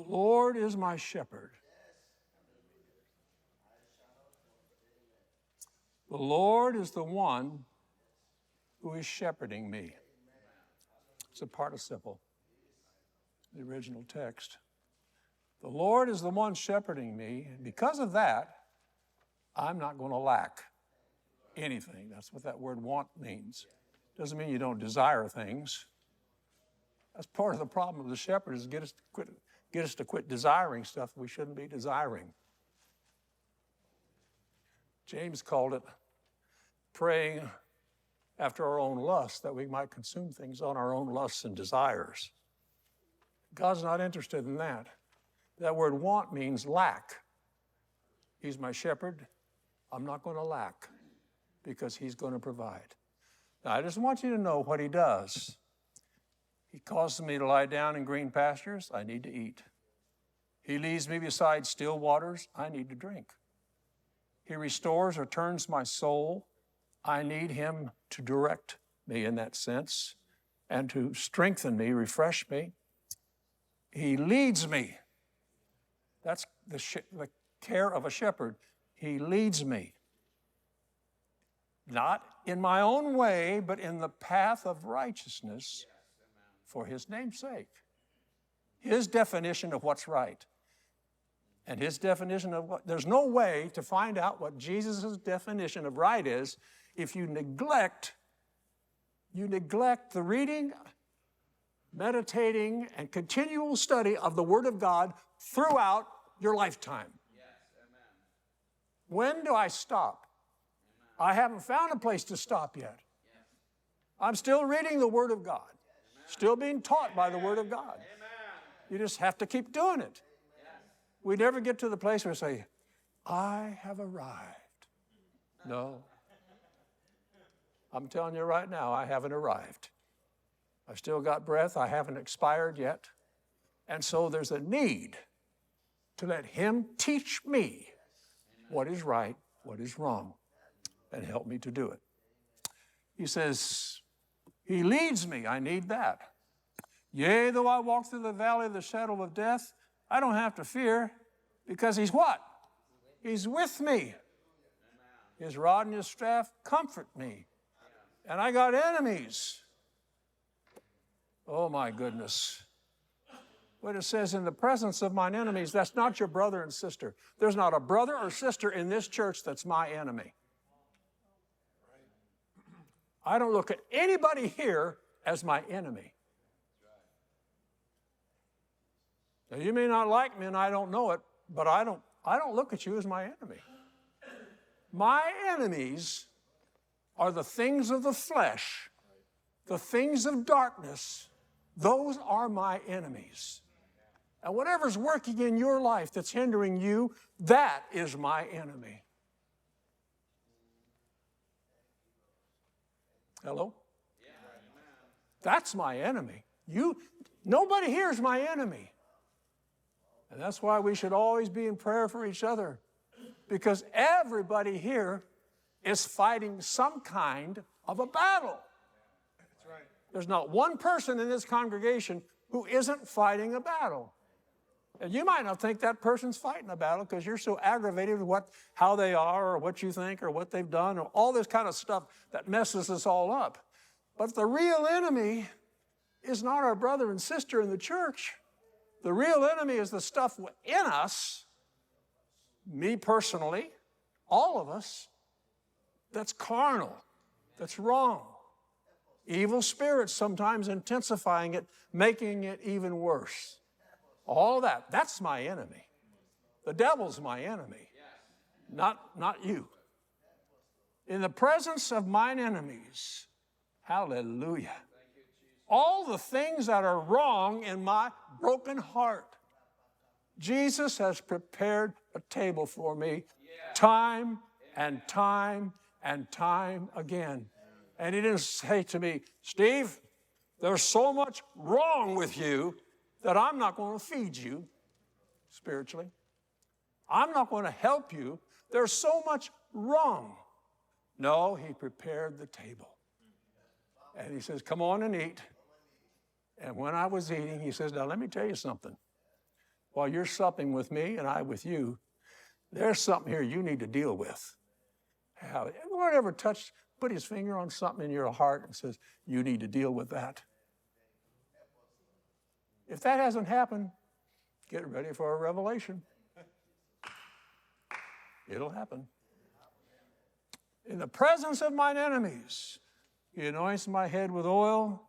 Lord is my shepherd. The Lord is the one who is shepherding me. It's a participle, the original text. The Lord is the one shepherding me, and because of that, I'm not going to lack anything. That's what that word want means. Doesn't mean you don't desire things. That's part of the problem of the shepherd, is get us to quit desiring stuff we shouldn't be desiring. James called it praying after our own lusts, that we might consume things on our own lusts and desires. God's not interested in that. That word want means lack. He's my shepherd. I'm not going to lack because he's going to provide. Now, I just want you to know what he does. He causes me to lie down in green pastures. I need to eat. He leads me beside still waters. I need to drink. He restores or turns my soul. I need him to direct me in that sense and to strengthen me, refresh me. He leads me. That's the care of a shepherd. He leads me. Not in my own way, but in the path of righteousness for his name's sake. His definition of what's right. And his definition of there's no way to find out what Jesus' definition of right is if you neglect the reading, meditating, and continual study of the Word of God throughout your lifetime. Yes, amen. When do I stop? Amen. I haven't found a place to stop yet. Yes. I'm still reading the Word of God, amen. Still being taught by the Word of God. Amen. You just have to keep doing it. Yes. We never get to the place where we say, I have arrived. No. I'm telling you right now, I haven't arrived. I've still got breath. I haven't expired yet. And so there's a need to let him teach me what is right, what is wrong, and help me to do it. He says, he leads me. I need that. Yea, though I walk through the valley of the shadow of death, I don't have to fear, because he's what? He's with me. His rod and his staff comfort me. And I got enemies. Oh, my goodness. What it says, in the presence of mine enemies, that's not your brother and sister. There's not a brother or sister in this church that's my enemy. I don't look at anybody here as my enemy. Now, you may not like me and I don't know it, but I don't look at you as my enemy. My enemies are the things of the flesh, the things of darkness. Those are my enemies. And whatever's working in your life that's hindering you, that is my enemy. Hello? That's my enemy. Nobody here is my enemy. And that's why we should always be in prayer for each other, because everybody here is fighting some kind of a battle. That's right. There's not one person in this congregation who isn't fighting a battle. And you might not think that person's fighting a battle because you're so aggravated with how they are or what you think or what they've done or all this kind of stuff that messes us all up. But the real enemy is not our brother and sister in the church. The real enemy is the stuff in us, me personally, all of us, that's carnal, that's wrong. Evil spirits sometimes intensifying it, making it even worse. All that, that's my enemy. The devil's my enemy, not you. In the presence of mine enemies, hallelujah. All the things that are wrong in my broken heart, Jesus has prepared a table for me time and time and time again. And he didn't say to me, Steve, there's so much wrong with you that I'm not going to feed you spiritually. I'm not going to help you. There's so much wrong. No, he prepared the table. And he says, come on and eat. And when I was eating, he says, now let me tell you something. while you're supping with me and I with you, there's something here you need to deal with. Have anyone ever put his finger on something in your heart and says, you need to deal with that? If that hasn't happened, get ready for a revelation. It'll happen. In the presence of mine enemies, he anoints my head with oil,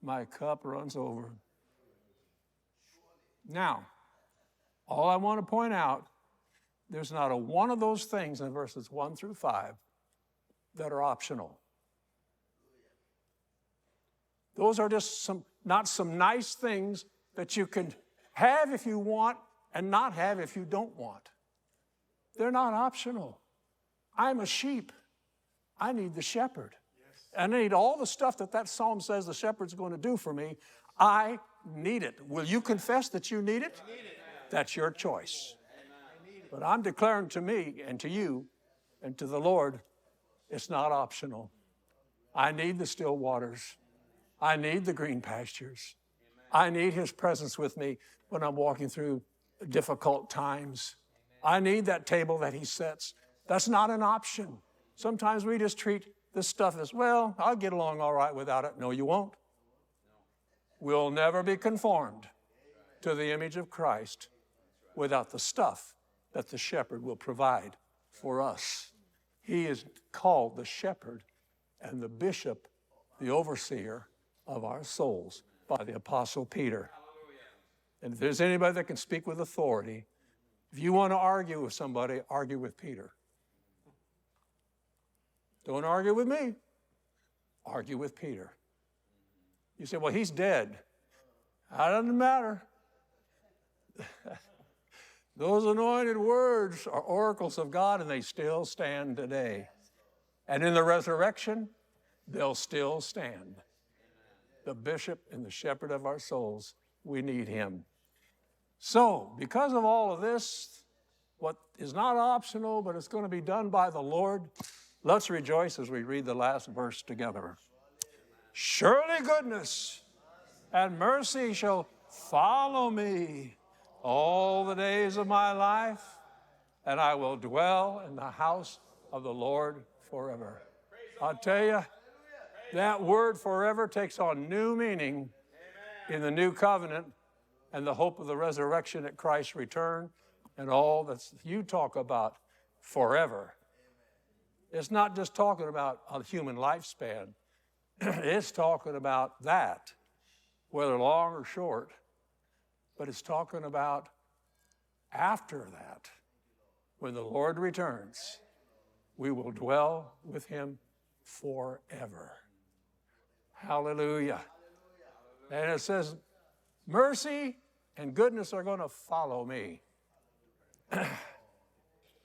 my cup runs over. Now, all I want to point out, there's not a one of those things in verses 1 through 5 that are optional. Those are just not some nice things that you can have if you want and not have if you don't want. They're not optional. I'm a sheep. I need the shepherd. And I need all the stuff that psalm says the shepherd's going to do for me. I need it. Will you confess that you need it? That's your choice. But I'm declaring to me and to you and to the Lord, it's not optional. I need the still waters. I need the green pastures. I need his presence with me when I'm walking through difficult times. I need that table that he sets. That's not an option. Sometimes we just treat this stuff as, well, I'll get along all right without it. No, you won't. We'll never be conformed to the image of Christ without the stuff that the shepherd will provide for us. He is called the shepherd and the bishop, the overseer of our souls by the Apostle Peter. And if there's anybody that can speak with authority, if you want to argue with somebody, argue with Peter. Don't argue with me. Argue with Peter. You say, well, he's dead. That doesn't matter. Those anointed words are oracles of God, and they still stand today. And in the resurrection, they'll still stand. The bishop and the shepherd of our souls, we need him. So, because of all of this, what is not optional, but it's going to be done by the Lord, let's rejoice as we read the last verse together. Surely goodness and mercy shall follow me all the days of my life, and I will dwell in the house of the Lord forever. I'll tell you, that word forever takes on new meaning in the new covenant and the hope of the resurrection at Christ's return and all that you talk about forever. It's not just talking about a human lifespan. It's talking about that, whether long or short, but it's talking about after that, when the Lord returns, we will dwell with him forever. Hallelujah. And it says, mercy and goodness are going to follow me.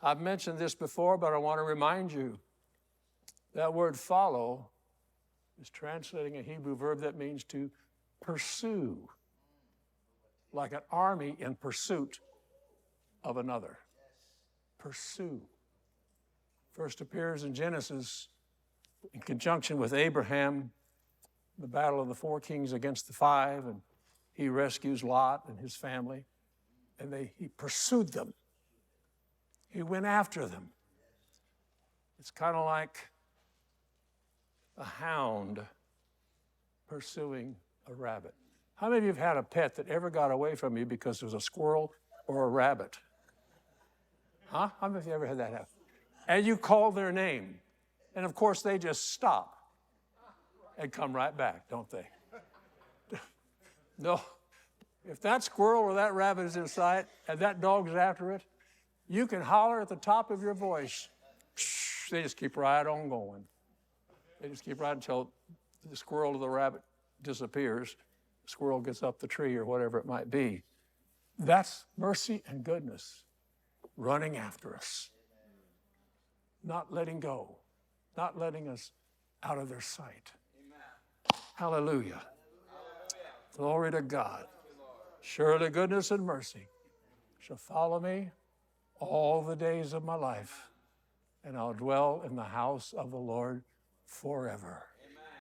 I've mentioned this before, but I want to remind you that word follow is translating a Hebrew verb that means to pursue, like an army in pursuit of another. Pursue. First appears in Genesis in conjunction with Abraham, the battle of the 4 kings against the 5, and he rescues Lot and his family, and he pursued them. He went after them. It's kind of like a hound pursuing a rabbit. How many of you have had a pet that ever got away from you because there was a squirrel or a rabbit? Huh? How many of you ever had that happen? And you call their name, and of course they just stop and come right back, don't they? No. If that squirrel or that rabbit is in sight and that dog's after it, you can holler at the top of your voice. They just keep right on going. They just keep right until the squirrel or the rabbit disappears. The squirrel gets up the tree or whatever it might be. That's mercy and goodness running after us. Not letting go. Not letting us out of their sight. Amen. Hallelujah. Glory to God. Surely goodness and mercy shall follow me all the days of my life, and I'll dwell in the house of the Lord forever.